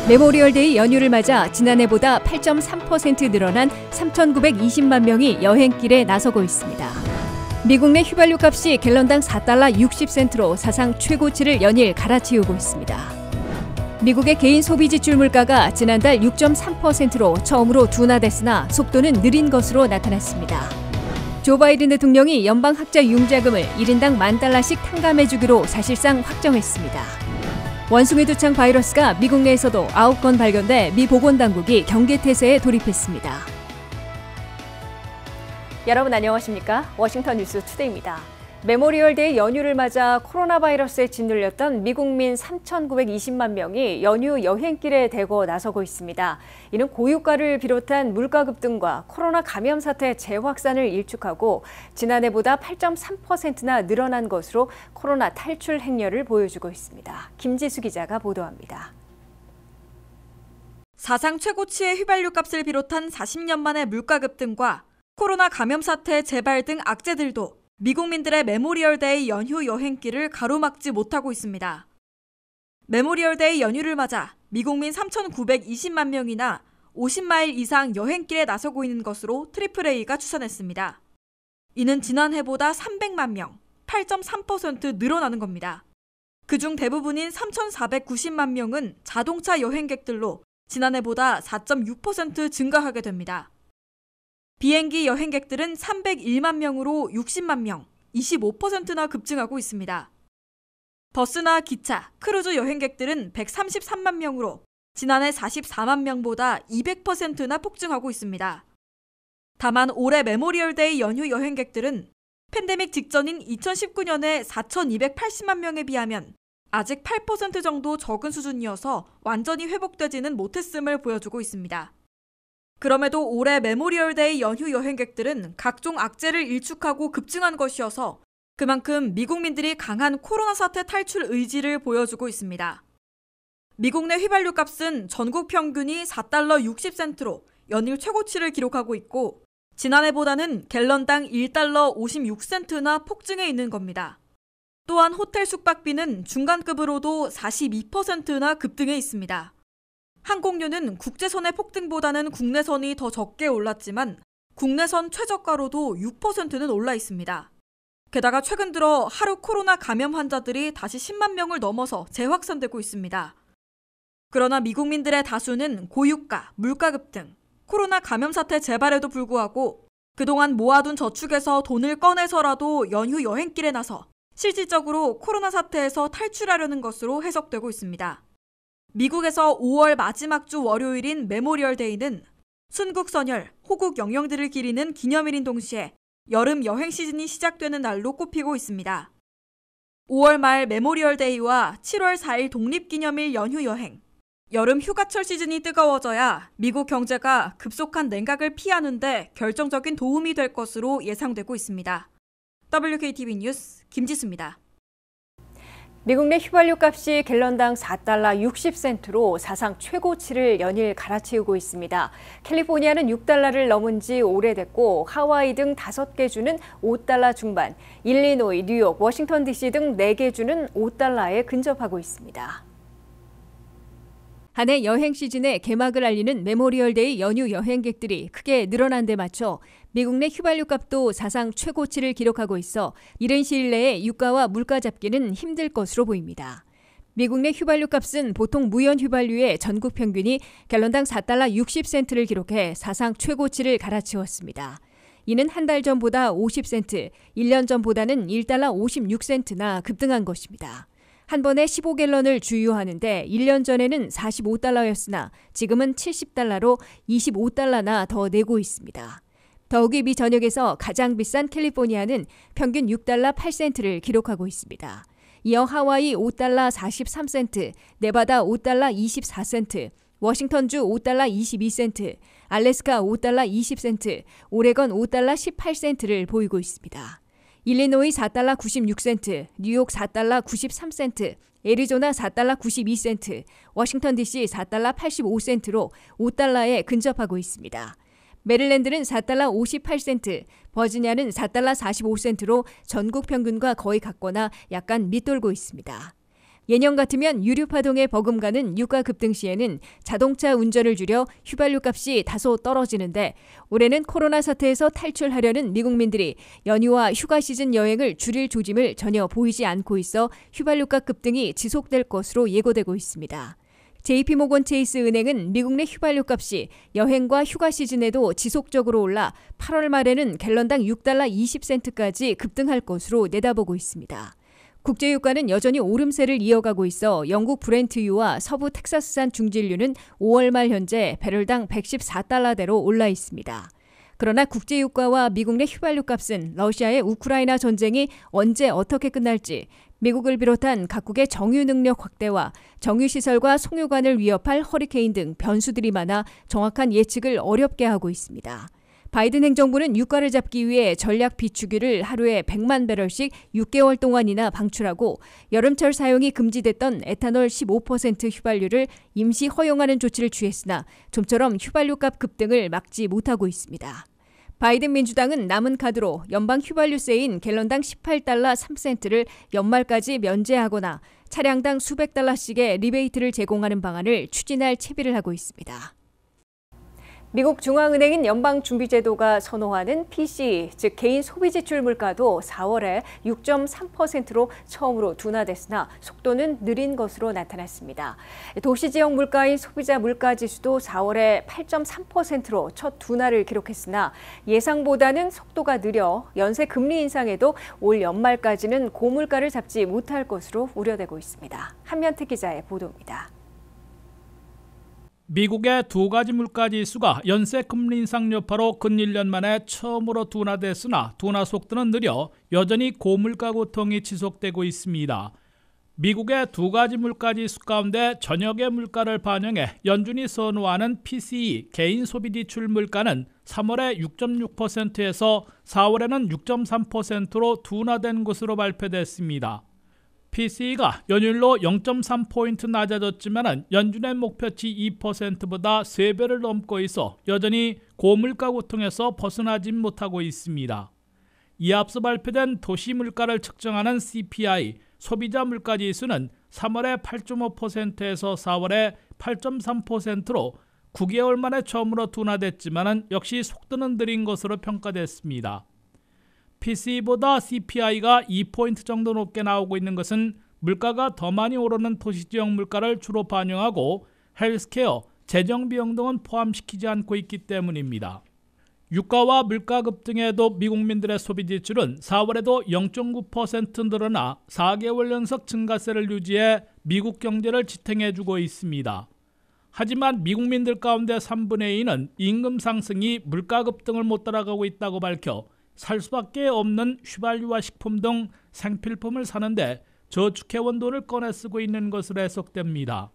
메모리얼데이 연휴를 맞아 지난해보다 8.3% 늘어난 3,920만 명이 여행길에 나서고 있습니다. 미국 내 휘발유 값이 갤런당 4달러 60센트로 사상 최고치를 연일 갈아치우고 있습니다. 미국의 개인 소비 지출 물가가 지난달 6.3%로 처음으로 둔화됐으나 속도는 느린 것으로 나타났습니다. 조 바이든 대통령이 연방학자 융자금을 1인당 $10,000씩 탕감해주기로 사실상 확정했습니다. 원숭이 두창 바이러스가 미국 내에서도 9건 발견돼 미 보건당국이 경계태세에 돌입했습니다. 여러분 안녕하십니까? 워싱턴 뉴스 투데이입니다. 메모리얼데이 연휴를 맞아 코로나 바이러스에 짓눌렸던 미국민 3,920만 명이 연휴 여행길에 대거 나서고 있습니다. 이는 고유가를 비롯한 물가 급등과 코로나 감염 사태 재확산을 일축하고 지난해보다 8.3%나 늘어난 것으로 코로나 탈출 행렬을 보여주고 있습니다. 김지수 기자가 보도합니다. 사상 최고치의 휘발유 값을 비롯한 40년 만의 물가 급등과 코로나 감염 사태 재발 등 악재들도 미국민들의 메모리얼데이 연휴 여행길을 가로막지 못하고 있습니다. 메모리얼데이 연휴를 맞아 미국민 3,920만 명이나 50마일 이상 여행길에 나서고 있는 것으로 AAA가 추산했습니다. 이는 지난해보다 300만 명, 8.3% 늘어나는 겁니다. 그중 대부분인 3,490만 명은 자동차 여행객들로 지난해보다 4.6% 증가하게 됩니다. 비행기 여행객들은 301만 명으로 60만 명, 25%나 급증하고 있습니다. 버스나 기차, 크루즈 여행객들은 133만 명으로 지난해 44만 명보다 200%나 폭증하고 있습니다. 다만 올해 메모리얼데이 연휴 여행객들은 팬데믹 직전인 2019년에 4,280만 명에 비하면 아직 8% 정도 적은 수준이어서 완전히 회복되지는 못했음을 보여주고 있습니다. 그럼에도 올해 메모리얼데이 연휴 여행객들은 각종 악재를 일축하고 급증한 것이어서 그만큼 미국민들이 강한 코로나 사태 탈출 의지를 보여주고 있습니다. 미국 내 휘발유 값은 전국 평균이 4달러 60센트로 연일 최고치를 기록하고 있고 지난해보다는 갤런당 1달러 56센트나 폭증해 있는 겁니다. 또한 호텔 숙박비는 중간급으로도 42%나 급등해 있습니다. 항공료는 국제선의 폭등보다는 국내선이 더 적게 올랐지만 국내선 최저가로도 6%는 올라 있습니다. 게다가 최근 들어 하루 코로나 감염 환자들이 다시 10만 명을 넘어서 재확산되고 있습니다. 그러나 미국민들의 다수는 고유가, 물가 급등, 코로나 감염 사태 재발에도 불구하고 그동안 모아둔 저축에서 돈을 꺼내서라도 연휴 여행길에 나서 실질적으로 코로나 사태에서 탈출하려는 것으로 해석되고 있습니다. 미국에서 5월 마지막 주 월요일인 메모리얼데이는 순국선열, 호국 영령들을 기리는 기념일인 동시에 여름 여행 시즌이 시작되는 날로 꼽히고 있습니다. 5월 말 메모리얼데이와 7월 4일 독립기념일 연휴 여행, 여름 휴가철 시즌이 뜨거워져야 미국 경제가 급속한 냉각을 피하는 데 결정적인 도움이 될 것으로 예상되고 있습니다. WKTV 뉴스 김지수입니다. 미국 내 휘발유 값이 갤런당 4달러 60센트로 사상 최고치를 연일 갈아치우고 있습니다. 캘리포니아는 6달러를 넘은 지 오래됐고 하와이 등 5개 주는 5달러 중반, 일리노이, 뉴욕, 워싱턴 DC 등 4개 주는 5달러에 근접하고 있습니다. 한 해 여행 시즌의 개막을 알리는 메모리얼데이 연휴 여행객들이 크게 늘어난 데 맞춰 미국 내 휘발유 값도 사상 최고치를 기록하고 있어 이른 시일 내에 유가와 물가 잡기는 힘들 것으로 보입니다. 미국 내 휘발유 값은 보통 무연 휘발유의 전국 평균이 갤런당 4달러 60센트를 기록해 사상 최고치를 갈아치웠습니다. 이는 한 달 전보다 50센트, 1년 전보다는 1달러 56센트나 급등한 것입니다. 한 번에 15갤런을 주유하는데 1년 전에는 45달러였으나 지금은 70달러로 25달러나 더 내고 있습니다. 더욱이 미 전역에서 가장 비싼 캘리포니아는 평균 6달러 8센트를 기록하고 있습니다. 이어 하와이 5달러 43센트, 네바다 5달러 24센트, 워싱턴주 5달러 22센트, 알래스카 5달러 20센트, 오레건 5달러 18센트를 보이고 있습니다. 일리노이 4달러 96센트, 뉴욕 4달러 93센트, 애리조나 4달러 92센트, 워싱턴 DC 4달러 85센트로 5달러에 근접하고 있습니다. 메릴랜드는 4달러 58센트, 버지니아는 4달러 45센트로 전국 평균과 거의 같거나 약간 밑돌고 있습니다. 예년 같으면 유류파동에 버금가는 유가 급등 시에는 자동차 운전을 줄여 휘발유 값이 다소 떨어지는데 올해는 코로나 사태에서 탈출하려는 미국민들이 연휴와 휴가 시즌 여행을 줄일 조짐을 전혀 보이지 않고 있어 휘발유값 급등이 지속될 것으로 예고되고 있습니다. JP모건 체이스 은행은 미국 내 휘발유 값이 여행과 휴가 시즌에도 지속적으로 올라 8월 말에는 갤런당 6달러 20센트까지 급등할 것으로 내다보고 있습니다. 국제유가는 여전히 오름세를 이어가고 있어 영국 브렌트유와 서부 텍사스산 중진유는 5월 말 현재 배럴당 114달러대로 올라 있습니다. 그러나 국제유가와 미국 내 휘발유 값은 러시아의 우크라이나 전쟁이 언제 어떻게 끝날지 미국을 비롯한 각국의 정유 능력 확대와 정유시설과 송유관을 위협할 허리케인 등 변수들이 많아 정확한 예측을 어렵게 하고 있습니다. 바이든 행정부는 유가를 잡기 위해 전략 비축유를 하루에 100만 배럴씩 6개월 동안이나 방출하고 여름철 사용이 금지됐던 에탄올 15% 휘발유를 임시 허용하는 조치를 취했으나 좀처럼 휘발유값 급등을 막지 못하고 있습니다. 바이든 민주당은 남은 카드로 연방 휘발유세인 갤런당 18달러 3센트를 연말까지 면제하거나 차량당 수백 달러씩의 리베이트를 제공하는 방안을 추진할 채비를 하고 있습니다. 미국 중앙은행인 연방준비제도가 선호하는 PCE, 즉 개인 소비지출 물가도 4월에 6.3%로 처음으로 둔화됐으나 속도는 느린 것으로 나타났습니다. 도시지역 물가인 소비자 물가지수도 4월에 8.3%로 첫 둔화를 기록했으나 예상보다는 속도가 느려 연쇄 금리 인상에도 올 연말까지는 고물가를 잡지 못할 것으로 우려되고 있습니다. 한면태 기자의 보도입니다. 미국의 두 가지 물가지수가 연쇄 금리 인상 여파로 근 1년 만에 처음으로 둔화됐으나 둔화 속도는 느려 여전히 고물가 고통이 지속되고 있습니다. 미국의 두 가지 물가지수 가운데 전역의 물가를 반영해 연준이 선호하는 PCE 개인 소비지출 물가는 3월에 6.6%에서 4월에는 6.3%로 둔화된 것으로 발표됐습니다. PCE가 연율로 0.3포인트 낮아졌지만 연준의 목표치 2%보다 3배를 넘고 있어 여전히 고물가 고통에서 벗어나지 못하고 있습니다. 이에 앞서 발표된 도시 물가를 측정하는 CPI, 소비자 물가지수는 3월에 8.5%에서 4월에 8.3%로 9개월 만에 처음으로 둔화됐지만 역시 속도는 느린 것으로 평가됐습니다. PCE보다 CPI가 2포인트 정도 높게 나오고 있는 것은 물가가 더 많이 오르는 도시지역 물가를 주로 반영하고 헬스케어, 재정비용 등은 포함시키지 않고 있기 때문입니다. 유가와 물가 급등에도 미국민들의 소비지출은 4월에도 0.9% 늘어나 4개월 연속 증가세를 유지해 미국 경제를 지탱해주고 있습니다. 하지만 미국민들 가운데 3분의 2는 임금 상승이 물가 급등을 못 따라가고 있다고 밝혀 살 수밖에 없는 휘발유와 식품 등 생필품을 사는데 저축해온 돈을 꺼내 쓰고 있는 것으로 해석됩니다.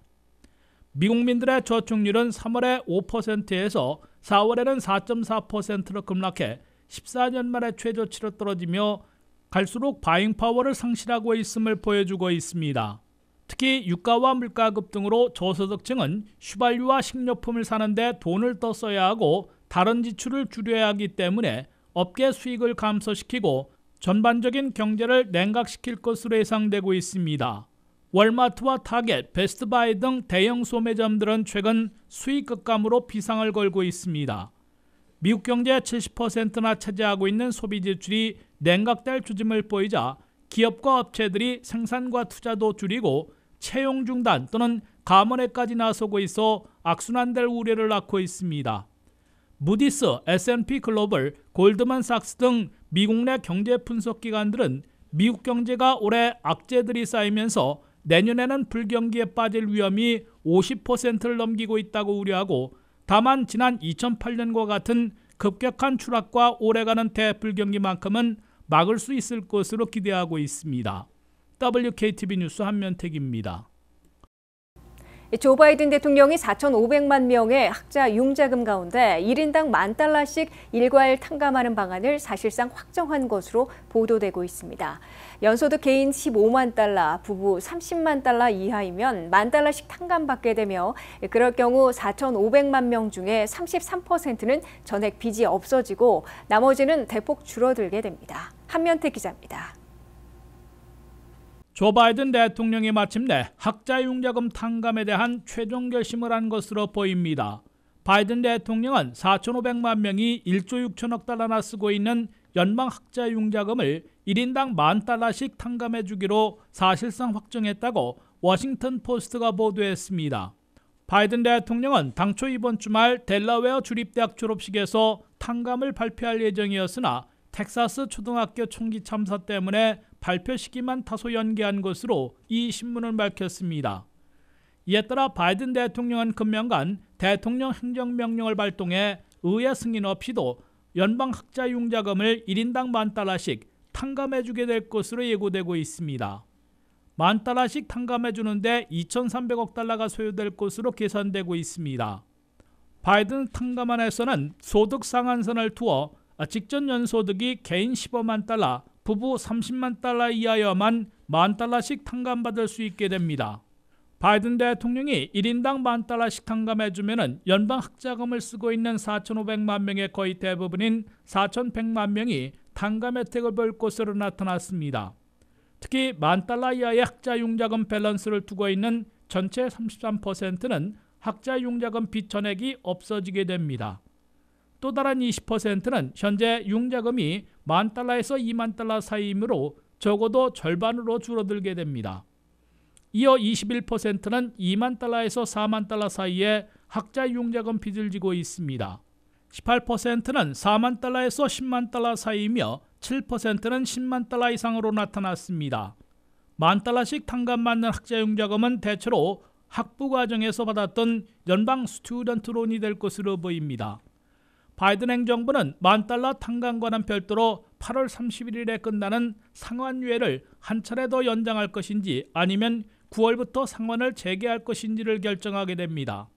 미국민들의 저축률은 3월에 5%에서 4월에는 4.4%로 급락해 14년 만에 최저치로 떨어지며 갈수록 바잉 파워를 상실하고 있음을 보여주고 있습니다. 특히 유가와 물가 급등으로 저소득층은 휘발유와 식료품을 사는데 돈을 더 써야 하고 다른 지출을 줄여야 하기 때문에 업계 수익을 감소시키고 전반적인 경제를 냉각시킬 것으로 예상되고 있습니다. 월마트와 타겟, 베스트바이 등 대형 소매점들은 최근 수익 급감으로 비상을 걸고 있습니다. 미국 경제의 70%나 차지하고 있는 소비 지출이 냉각될 조짐을 보이자 기업과 업체들이 생산과 투자도 줄이고 채용 중단 또는 감원에까지 나서고 있어 악순환될 우려를 낳고 있습니다. 무디스, S&P 글로벌, 골드만삭스 등 미국 내 경제 분석 기관들은 미국 경제가 올해 악재들이 쌓이면서 내년에는 불경기에 빠질 위험이 50%를 넘기고 있다고 우려하고 다만 지난 2008년과 같은 급격한 추락과 오래가는 대불경기만큼은 막을 수 있을 것으로 기대하고 있습니다. WKTV 뉴스 한면택입니다. 조 바이든 대통령이 4,500만 명의 학자 융자금 가운데 1인당 $10,000씩 일괄 탕감하는 방안을 사실상 확정한 것으로 보도되고 있습니다. 연소득 개인 15만 달러, 부부 30만 달러 이하이면 $10,000씩 탕감받게 되며 그럴 경우 4,500만 명 중에 33%는 전액 빚이 없어지고 나머지는 대폭 줄어들게 됩니다. 한면태 기자입니다. 조 바이든 대통령이 마침내 학자융자금 탕감에 대한 최종 결심을 한 것으로 보입니다. 바이든 대통령은 4,500만 명이 1조 6천억 달러나 쓰고 있는 연방 학자융자금을 1인당 $10,000씩 탕감해 주기로 사실상 확정했다고 워싱턴 포스트가 보도했습니다. 바이든 대통령은 당초 이번 주말 델라웨어 주립대학 졸업식에서 탕감을 발표할 예정이었으나 텍사스 초등학교 총기 참사 때문에 발표 시기만 다소 연기한 것으로 이 신문은 밝혔습니다. 이에 따라 바이든 대통령은 금년간 대통령 행정명령을 발동해 의회 승인 없이도 연방 학자융자금을 1인당 $10,000씩 탕감해 주게 될 것으로 예고되고 있습니다. $10,000씩 탕감해 주는데 2,300억 달러가 소요될 것으로 계산되고 있습니다. 바이든 탕감안에서는 소득 상한선을 두어 직전 연소득이 개인 15만 달러, 부부 30만 달러 이하여만 $10,000씩 탕감받을 수 있게 됩니다. 바이든 대통령이 1인당 $10,000씩 탕감해주면 연방 학자금을 쓰고 있는 4,500만 명의 거의 대부분인 4,100만 명이 탕감 혜택을 볼 것으로 나타났습니다. 특히 $10,000 이하의 학자융자금 밸런스를 두고 있는 전체 33%는 학자융자금 빚 전액이 없어지게 됩니다. 또 다른 20%는 현재 융자금이 $10,000에서 $20,000 사이이므로 적어도 절반으로 줄어들게 됩니다. 이어 21%는 $20,000에서 $40,000 사이에 학자융자금 빚을 지고 있습니다. 18%는 $40,000에서 $100,000 사이이며 7%는 $100,000 이상으로 나타났습니다. $10,000씩 탕감받는 학자융자금은 대체로 학부 과정에서 받았던 연방 스튜던트 론이 될 것으로 보입니다. 바이든 행정부는 $10,000 탕감과는 별도로 8월 31일에 끝나는 상환유예를 한 차례 더 연장할 것인지 아니면 9월부터 상환을 재개할 것인지를 결정하게 됩니다.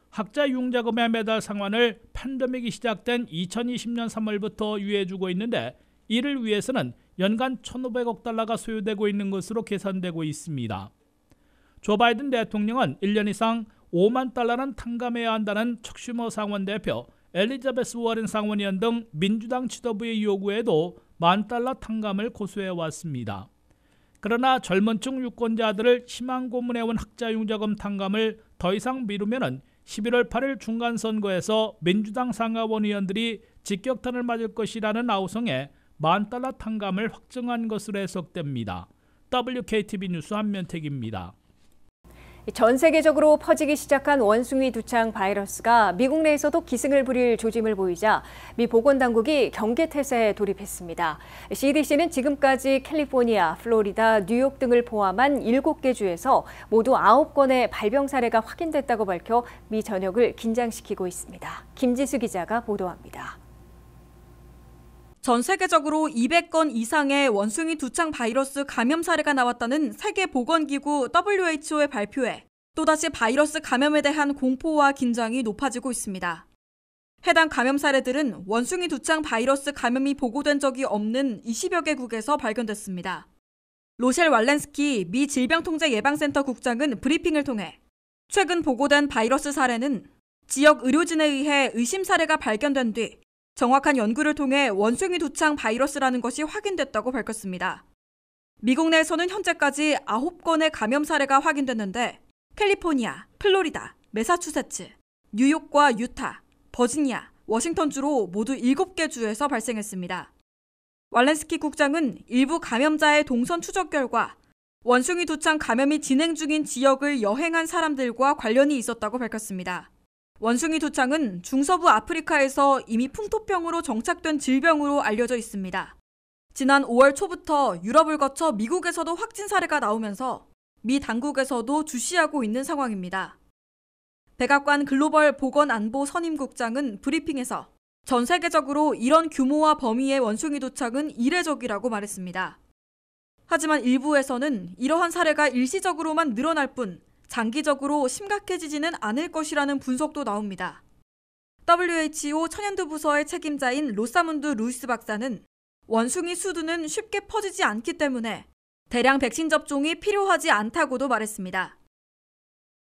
학자융자금의 매달 상환을 팬데믹이 시작된 2020년 3월부터 유예해주고 있는데 이를 위해서는 연간 1,500억 달러가 소요되고 있는 것으로 계산되고 있습니다. 조 바이든 대통령은 1년 이상 $50,000는 탕감해야 한다는 척 슈머 상원 대표, 엘리자베스 워렌 상원의원 등 민주당 지도부의 요구에도 $10,000 탕감을 고수해왔습니다. 그러나 젊은 층 유권자들을 희망 고문해온 학자융자금 탕감을 더 이상 미루면 11월 8일 중간선거에서 민주당 상하원 의원들이 직격탄을 맞을 것이라는 아우성에 $10,000 탕감을 확정한 것으로 해석됩니다. WKTV 뉴스 한면택입니다. 전 세계적으로 퍼지기 시작한 원숭이 두창 바이러스가 미국 내에서도 기승을 부릴 조짐을 보이자 미 보건당국이 경계태세에 돌입했습니다. CDC는 지금까지 캘리포니아, 플로리다, 뉴욕 등을 포함한 7개 주에서 모두 9건의 발병 사례가 확인됐다고 밝혀 미 전역을 긴장시키고 있습니다. 김지수 기자가 보도합니다. 전 세계적으로 200건 이상의 원숭이 두창 바이러스 감염 사례가 나왔다는 세계보건기구 WHO의 발표에 또다시 바이러스 감염에 대한 공포와 긴장이 높아지고 있습니다. 해당 감염 사례들은 원숭이 두창 바이러스 감염이 보고된 적이 없는 20여 개국에서 발견됐습니다. 로셸 왈렌스키 미 질병통제예방센터 국장은 브리핑을 통해 최근 보고된 바이러스 사례는 지역 의료진에 의해 의심 사례가 발견된 뒤 정확한 연구를 통해 원숭이 두창 바이러스라는 것이 확인됐다고 밝혔습니다. 미국 내에서는 현재까지 9건의 감염 사례가 확인됐는데 캘리포니아, 플로리다, 매사추세츠, 뉴욕과 유타, 버지니아, 워싱턴주로 모두 7개 주에서 발생했습니다. 왈렌스키 국장은 일부 감염자의 동선 추적 결과 원숭이 두창 감염이 진행 중인 지역을 여행한 사람들과 관련이 있었다고 밝혔습니다. 원숭이 두창은 중서부 아프리카에서 이미 풍토병으로 정착된 질병으로 알려져 있습니다. 지난 5월 초부터 유럽을 거쳐 미국에서도 확진 사례가 나오면서 미 당국에서도 주시하고 있는 상황입니다. 백악관 글로벌 보건안보 선임국장은 브리핑에서 전 세계적으로 이런 규모와 범위의 원숭이 두창은 이례적이라고 말했습니다. 하지만 일부에서는 이러한 사례가 일시적으로만 늘어날 뿐 장기적으로 심각해지지는 않을 것이라는 분석도 나옵니다. WHO 천연두 부서의 책임자인 로사문드 루이스 박사는 원숭이 수두는 쉽게 퍼지지 않기 때문에 대량 백신 접종이 필요하지 않다고도 말했습니다.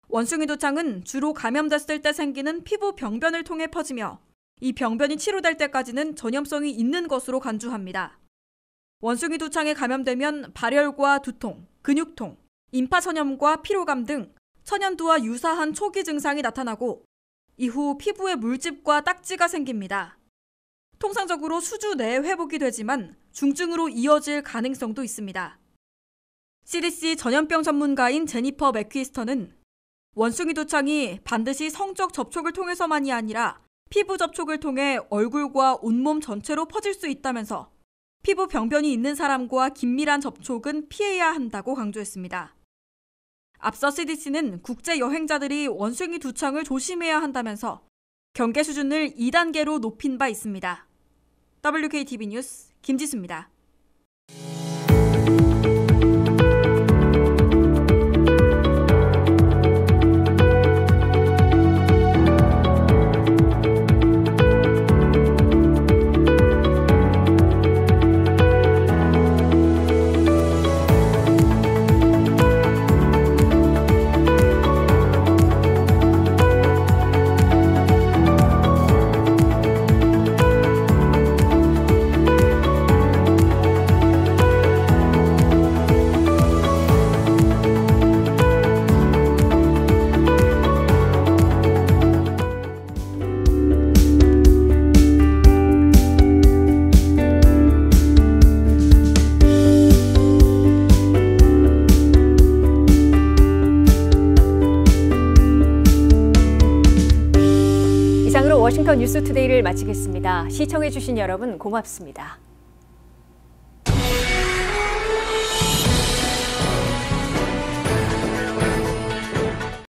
원숭이 두창은 주로 감염됐을 때 생기는 피부 병변을 통해 퍼지며 이 병변이 치료될 때까지는 전염성이 있는 것으로 간주합니다. 원숭이 두창에 감염되면 발열과 두통, 근육통, 임파천염과 피로감 등 천연두와 유사한 초기 증상이 나타나고 이후 피부에 물집과 딱지가 생깁니다. 통상적으로 수주 내에 회복이 되지만 중증으로 이어질 가능성도 있습니다. CDC 전염병 전문가인 제니퍼 맥퀴스터는 원숭이 두창이 반드시 성적 접촉을 통해서만이 아니라 피부 접촉을 통해 얼굴과 온몸 전체로 퍼질 수 있다면서 피부 병변이 있는 사람과 긴밀한 접촉은 피해야 한다고 강조했습니다. 앞서 CDC는 국제 여행자들이 원숭이 두창을 조심해야 한다면서 경계 수준을 2단계로 높인 바 있습니다. WKTV 뉴스 김지수입니다. 이상으로 워싱턴 뉴스투데이를 마치겠습니다. 시청해주신 여러분 고맙습니다.